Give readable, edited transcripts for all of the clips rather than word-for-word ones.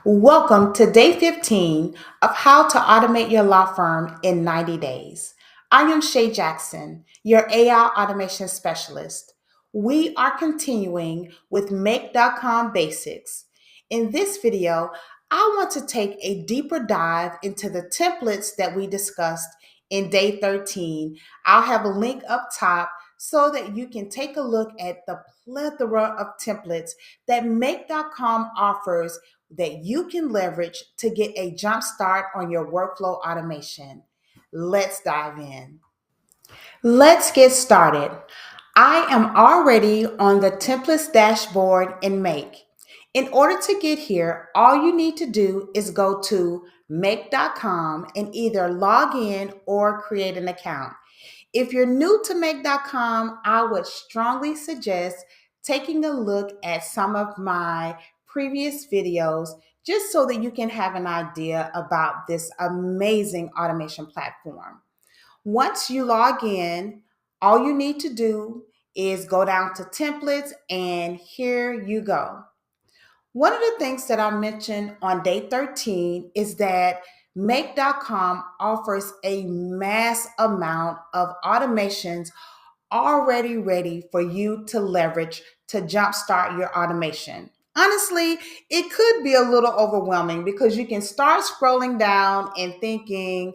Welcome to day 15 of How to Automate Your Law Firm in 90 Days. I am Shay Jackson, your AI automation specialist. We are continuing with Make.com basics. In this video, I want to take a deeper dive into the templates that we discussed in day 13. I'll have a link up top so that you can take a look at the plethora of templates that Make.com offers that you can leverage to get a jump start on your workflow automation. Let's dive in. Let's get started. I am already on the templates dashboard in Make. In order to get here, all you need to do is go to make.com and either log in or create an account. If you're new to make.com, I would strongly suggest taking a look at some of my previous videos just so that you can have an idea about this amazing automation platform. Once you log in, all you need to do is go down to templates, and here you go. One of the things that I mentioned on day 13 is that Make.com offers a mass amount of automations already ready for you to leverage to jumpstart your automation. Honestly, it could be a little overwhelming because you can start scrolling down and thinking,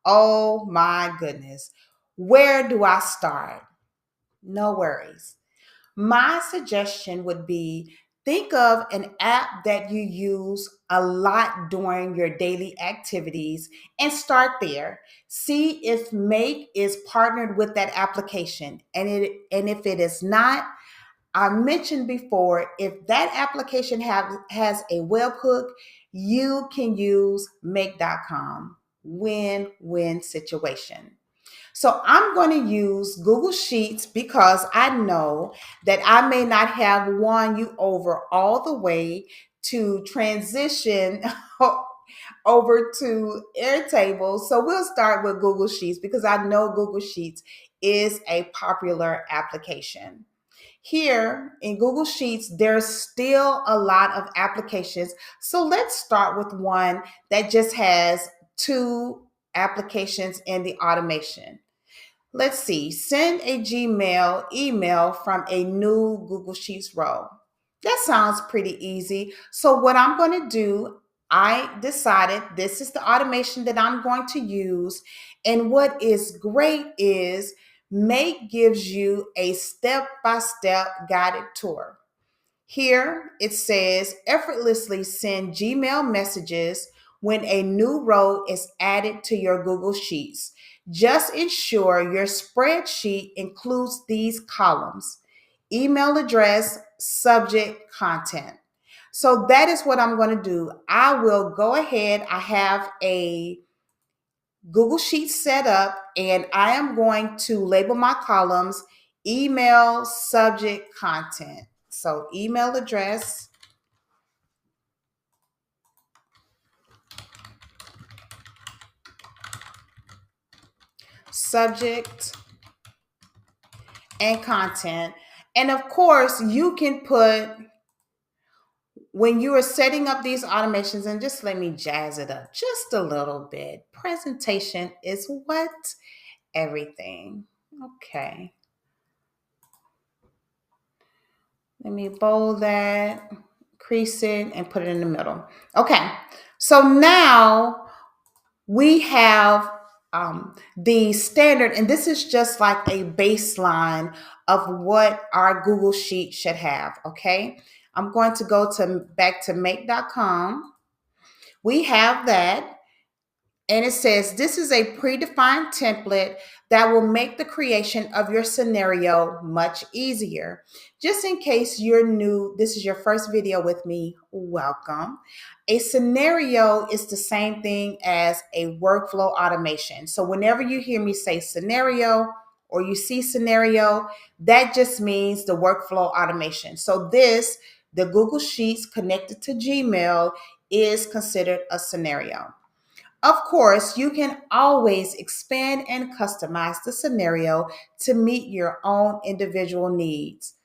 oh my goodness, where do I start? No worries. My suggestion would be think of an app that you use a lot during your daily activities and start there. See if Make is partnered with that application. And if it is not, I mentioned before, if that application has a webhook, you can use Make.com. Win-win situation. So I'm going to use Google Sheets because I know that I may not have won you over all the way to transition over to Airtable. So we'll start with Google Sheets because I know Google Sheets is a popular application. Here in Google Sheets, there's still a lot of applications. So let's start with one that just has two applications in the automation. Let's see, send a Gmail email from a new Google Sheets row. That sounds pretty easy. So what I'm going to do, I decided this is the automation that I'm going to use. And what is great is Make gives you a step-by-step guided tour. Here it says effortlessly send Gmail messages when a new row is added to your Google Sheets. Just ensure your spreadsheet includes these columns: email address, subject, content. So that is what I'm going to do. I will go ahead. I have a Google Sheets set up, and I am going to label my columns email, subject, content. So email address, subject, and content. And of course, you can put, when you are setting up these automations, and just let me jazz it up just a little bit. Presentation is what? Everything. Okay. Let me bold that, crease it, and put it in the middle. Okay. So now we have the standard, and this is just like a baseline of what our Google Sheet should have. Okay. I'm going to go back to make.com. We have that. And it says this is a predefined template that will make the creation of your scenario much easier. Just in case you're new, this is your first video with me, welcome. A scenario is the same thing as a workflow automation. So whenever you hear me say scenario or you see scenario, that just means the workflow automation. So this, the Google Sheets connected to Gmail, is considered a scenario. Of course, you can always expand and customize the scenario to meet your own individual needs.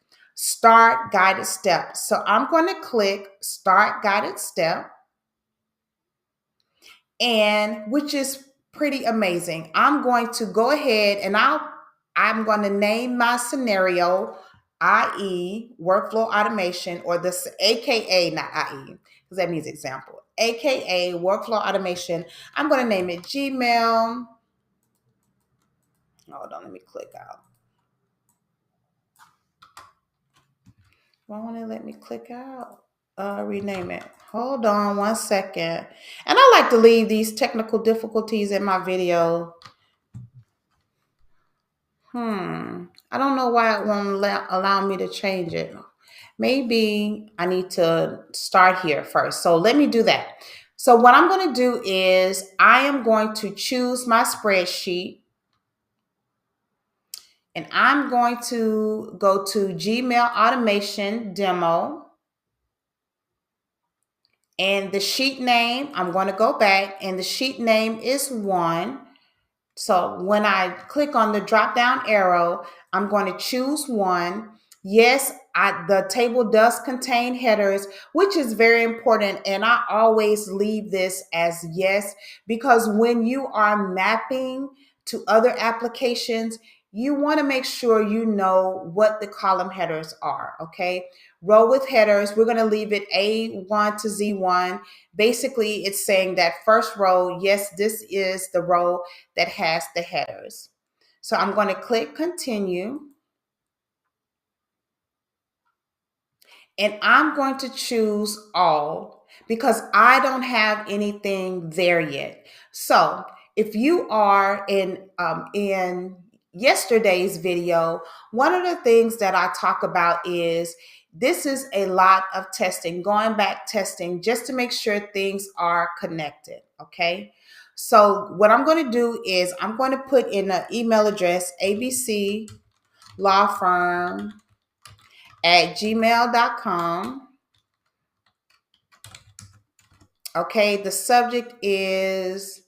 Start guided step. So I'm going to click Start Guided Step. and which is pretty amazing. I'm going to go ahead and I'm going to name my scenario, i.e., workflow automation, or this AKA, not IE, because that means example, AKA workflow automation. I'm going to name it Gmail. Hold on, let me click out. Why won't it let me click out? Rename it. Hold on one second. And I like to leave these technical difficulties in my video. I don't know why it won't allow me to change it. Maybe I need to start here first. So let me do that. So what I'm going to do is I am going to choose my spreadsheet, and I'm going to go to Gmail automation demo. And the sheet name, I'm going to go back, and the sheet name is 1. So when I click on the drop down arrow, I'm going to choose 1. Yes, the table does contain headers, which is very important. And I always leave this as yes, because when you are mapping to other applications, you want to make sure you know what the column headers are. Okay. Row with headers, we're going to leave it A1 to Z1. Basically, it's saying that first row, yes, this is the row that has the headers. So I'm going to click continue. And I'm going to choose all because I don't have anything there yet. So if you are in yesterday's video, one of the things that I talk about is this is a lot of testing, going back testing just to make sure things are connected. Okay. So what I'm going to do is I'm going to put in an email address, ABC Law Firm at gmail.com. Okay, the subject is,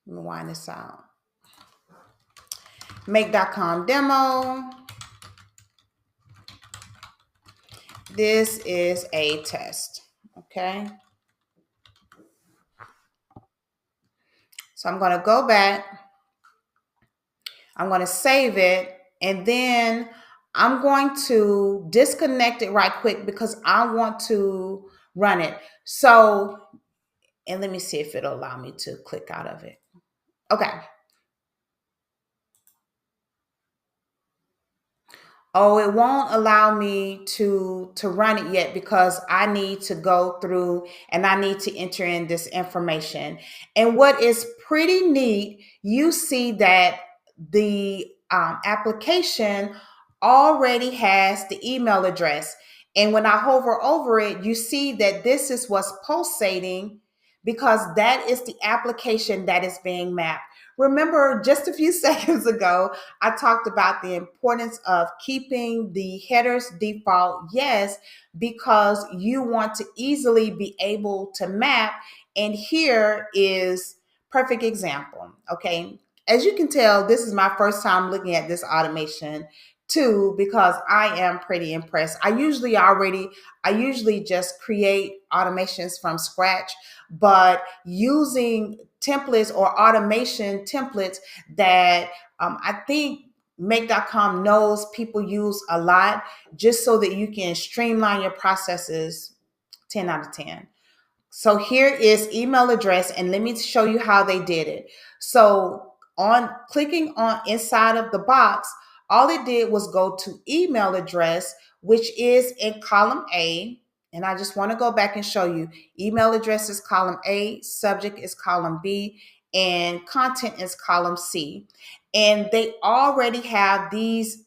let me wind this out. Make.com demo. This is a test. Okay. So I'm going to go back. I'm going to save it. And then I'm going to disconnect it right quick because I want to run it. So, and let me see if it'll allow me to click out of it. Okay. Oh, it won't allow me to run it yet because I need to go through and I need to enter in this information. And what is pretty neat, you see that the application already has the email address. And when I hover over it, you see that this is what's pulsating because that is the application that is being mapped. Remember, just a few seconds ago, I talked about the importance of keeping the headers default yes, because you want to easily be able to map. And here is perfect example. Okay. As you can tell, this is my first time looking at this automation too, because I am pretty impressed. I usually just create automations from scratch, but using templates or automation templates that I think Make.com knows people use a lot just so that you can streamline your processes. 10 out of 10. So here is email address, and let me show you how they did it. So on clicking on inside of the box, all it did was go to email address, which is in column A. And I just want to go back and show you email address is column A, subject is column B, and content is column C. And they already have these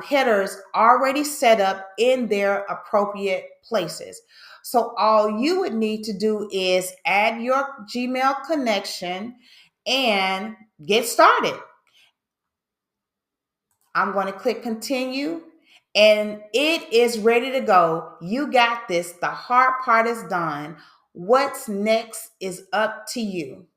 headers already set up in their appropriate places. So all you would need to do is add your Gmail connection and get started. I'm going to click continue, and it is ready to go. You got this. The hard part is done. What's next is up to you.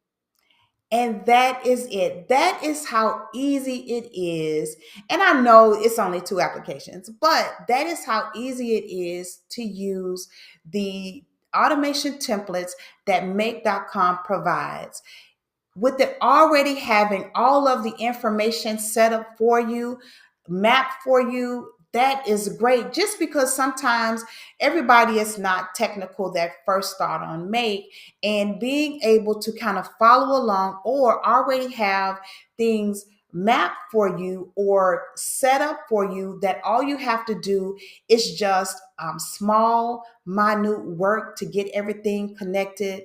And that is it. That is how easy it is. And I know it's only two applications, but that is how easy it is to use the automation templates that Make.com provides. With it already having all of the information set up for you, mapped for you, that is great. Just because sometimes everybody is not technical that first start on Make, and being able to kind of follow along or already have things mapped for you or set up for you that all you have to do is just small, minute work to get everything connected.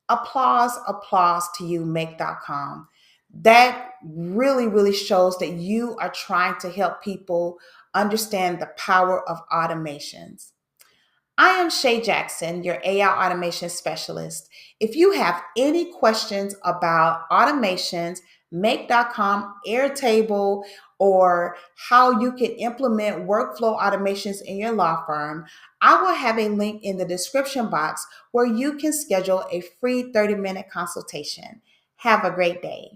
Applause to you, Make.com. That really, really shows that you are trying to help people understand the power of automations. I am Shay Jackson, your AI automation specialist. If you have any questions about automations, Make.com, Airtable, or how you can implement workflow automations in your law firm, I will have a link in the description box where you can schedule a free 30-minute consultation. Have a great day.